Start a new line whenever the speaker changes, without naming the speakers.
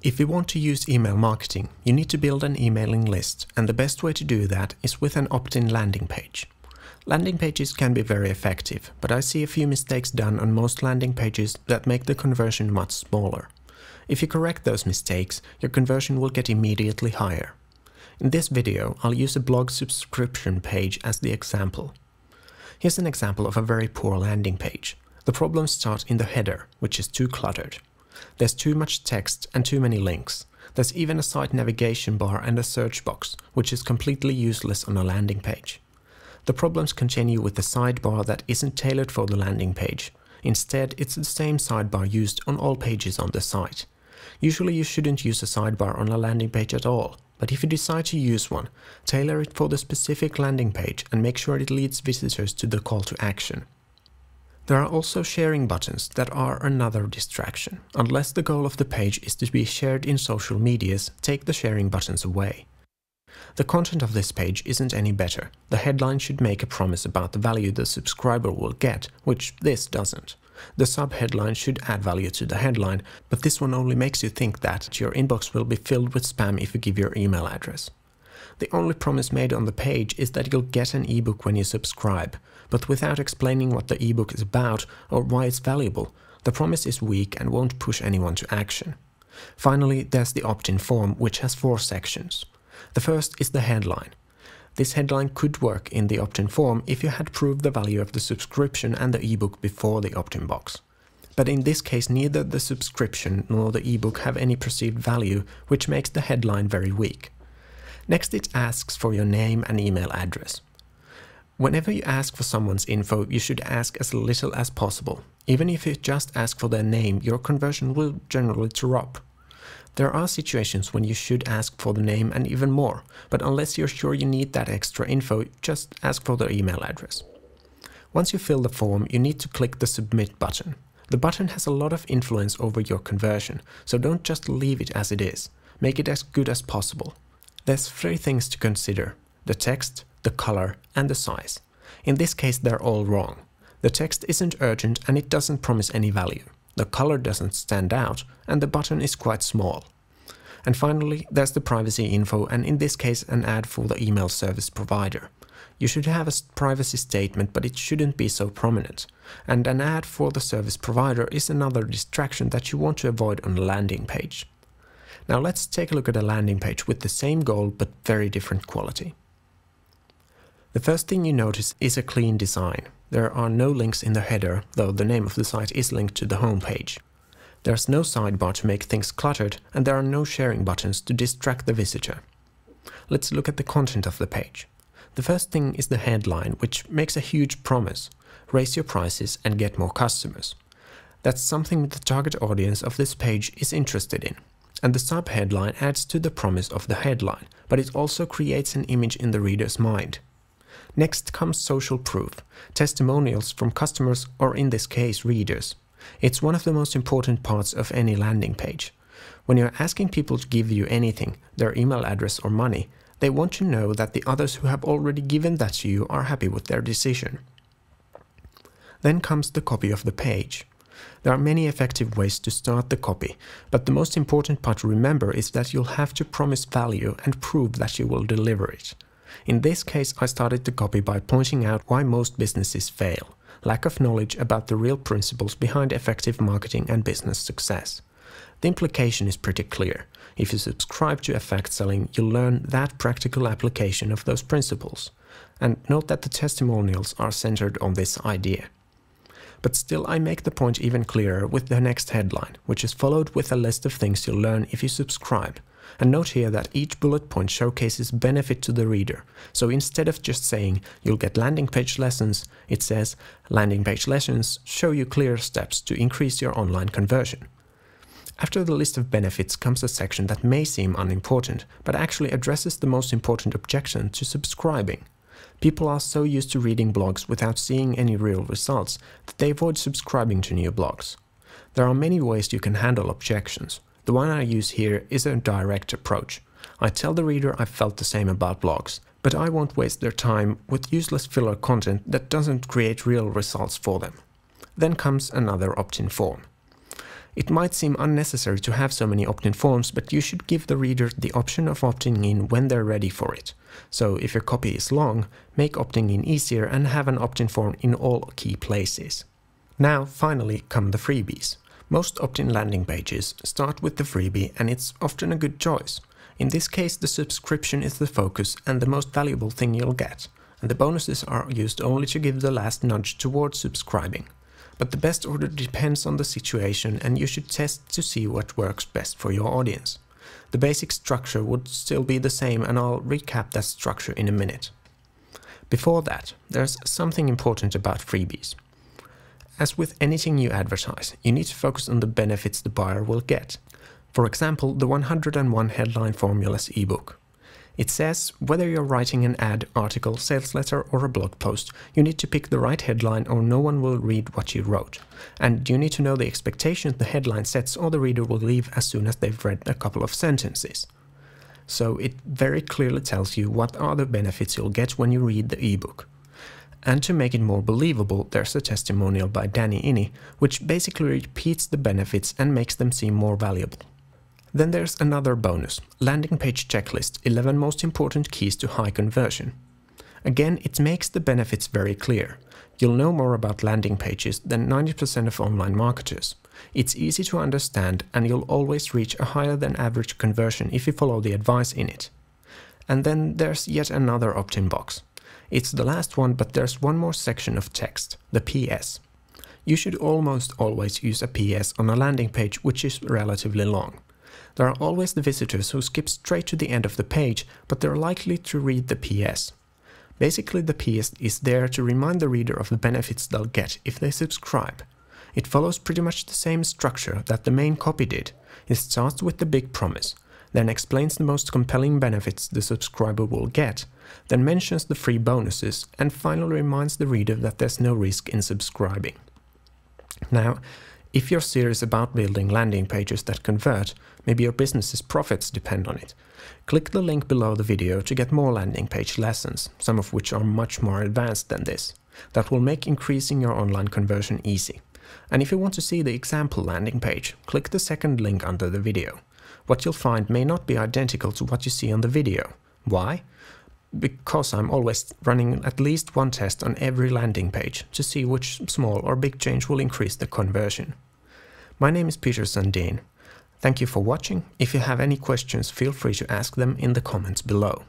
If you want to use email marketing, you need to build an emailing list, and the best way to do that is with an opt-in landing page. Landing pages can be very effective, but I see a few mistakes done on most landing pages that make the conversion much smaller. If you correct those mistakes, your conversion will get immediately higher. In this video, I'll use a blog subscription page as the example. Here's an example of a very poor landing page. The problems start in the header, which is too cluttered. There's too much text and too many links. There's even a site navigation bar and a search box, which is completely useless on a landing page. The problems continue with the sidebar that isn't tailored for the landing page. Instead, it's the same sidebar used on all pages on the site. Usually you shouldn't use a sidebar on a landing page at all, but if you decide to use one, tailor it for the specific landing page and make sure it leads visitors to the call to action. There are also sharing buttons that are another distraction. Unless the goal of the page is to be shared in social medias, take the sharing buttons away. The content of this page isn't any better. The headline should make a promise about the value the subscriber will get, which this doesn't. The subheadline should add value to the headline, but this one only makes you think that your inbox will be filled with spam if you give your email address. The only promise made on the page is that you'll get an ebook when you subscribe, but without explaining what the ebook is about or why it's valuable, the promise is weak and won't push anyone to action. Finally, there's the opt-in form, which has 4 sections. The first is the headline. This headline could work in the opt-in form if you had proved the value of the subscription and the ebook before the opt-in box. But in this case, neither the subscription nor the ebook have any perceived value, which makes the headline very weak. Next, it asks for your name and email address. Whenever you ask for someone's info, you should ask as little as possible. Even if you just ask for their name, your conversion will generally drop. There are situations when you should ask for the name and even more, but unless you're sure you need that extra info, just ask for their email address. Once you fill the form, you need to click the Submit button. The button has a lot of influence over your conversion, so don't just leave it as it is. Make it as good as possible. There's 3 things to consider: the text, the color, and the size. In this case, they're all wrong. The text isn't urgent and it doesn't promise any value. The color doesn't stand out, and the button is quite small. And finally, there's the privacy info, and in this case, an ad for the email service provider. You should have a privacy statement, but it shouldn't be so prominent. And an ad for the service provider is another distraction that you want to avoid on a landing page. Now let's take a look at a landing page with the same goal but very different quality. The first thing you notice is a clean design. There are no links in the header, though the name of the site is linked to the home page. There's no sidebar to make things cluttered, and there are no sharing buttons to distract the visitor. Let's look at the content of the page. The first thing is the headline, which makes a huge promise: raise your prices and get more customers. That's something the target audience of this page is interested in. And the subheadline adds to the promise of the headline, but it also creates an image in the reader's mind. Next comes social proof, testimonials from customers, or in this case, readers. It's one of the most important parts of any landing page. When you're asking people to give you anything, their email address or money, they want to know that the others who have already given that to you are happy with their decision. Then comes the copy of the page. There are many effective ways to start the copy, but the most important part to remember is that you'll have to promise value and prove that you will deliver it. In this case, I started the copy by pointing out why most businesses fail: lack of knowledge about the real principles behind effective marketing and business success. The implication is pretty clear. If you subscribe to Effect Selling, you'll learn that practical application of those principles. And note that the testimonials are centered on this idea. But still, I make the point even clearer with the next headline, which is followed with a list of things you'll learn if you subscribe. And note here that each bullet point showcases benefit to the reader. So instead of just saying you'll get landing page lessons, it says landing page lessons show you clear steps to increase your online conversion. After the list of benefits comes a section that may seem unimportant, but actually addresses the most important objection to subscribing. People are so used to reading blogs without seeing any real results that they avoid subscribing to new blogs. There are many ways you can handle objections. The one I use here is a direct approach. I tell the reader I felt the same about blogs, but I won't waste their time with useless filler content that doesn't create real results for them. Then comes another opt-in form. It might seem unnecessary to have so many opt-in forms, but you should give the reader the option of opting in when they're ready for it. So if your copy is long, make opting in easier and have an opt-in form in all key places. Now, finally, come the freebies. Most opt-in landing pages start with the freebie, and it's often a good choice. In this case, the subscription is the focus and the most valuable thing you'll get, and the bonuses are used only to give the last nudge towards subscribing. But the best order depends on the situation, and you should test to see what works best for your audience. The basic structure would still be the same, and I'll recap that structure in a minute. Before that, there's something important about freebies. As with anything you advertise, you need to focus on the benefits the buyer will get. For example, the 101 Headline Formulas ebook. It says whether you're writing an ad, article, sales letter or a blog post, you need to pick the right headline or no one will read what you wrote. And you need to know the expectations the headline sets or the reader will leave as soon as they've read a couple of sentences. So it very clearly tells you what are the benefits you'll get when you read the ebook. And to make it more believable, there's a testimonial by Danny Iny, which basically repeats the benefits and makes them seem more valuable. Then there's another bonus, landing page checklist, 11 most important keys to high conversion. Again, it makes the benefits very clear. You'll know more about landing pages than 90% of online marketers. It's easy to understand, and you'll always reach a higher than average conversion if you follow the advice in it. And then there's yet another opt-in box. It's the last one, but there's one more section of text, the PS. You should almost always use a PS on a landing page which is relatively long. There are always the visitors who skip straight to the end of the page, but they're likely to read the PS. Basically, the PS is there to remind the reader of the benefits they'll get if they subscribe. It follows pretty much the same structure that the main copy did. It starts with the big promise, then explains the most compelling benefits the subscriber will get, then mentions the free bonuses, and finally reminds the reader that there's no risk in subscribing. Now, if you're serious about building landing pages that convert, maybe your business's profits depend on it, click the link below the video to get more landing page lessons, some of which are much more advanced than this. That will make increasing your online conversion easy. And if you want to see the example landing page, click the second link under the video. What you'll find may not be identical to what you see on the video. Why? Because I'm always running at least one test on every landing page to see which small or big change will increase the conversion. My name is Peter Sundin. Thank you for watching. If you have any questions, feel free to ask them in the comments below.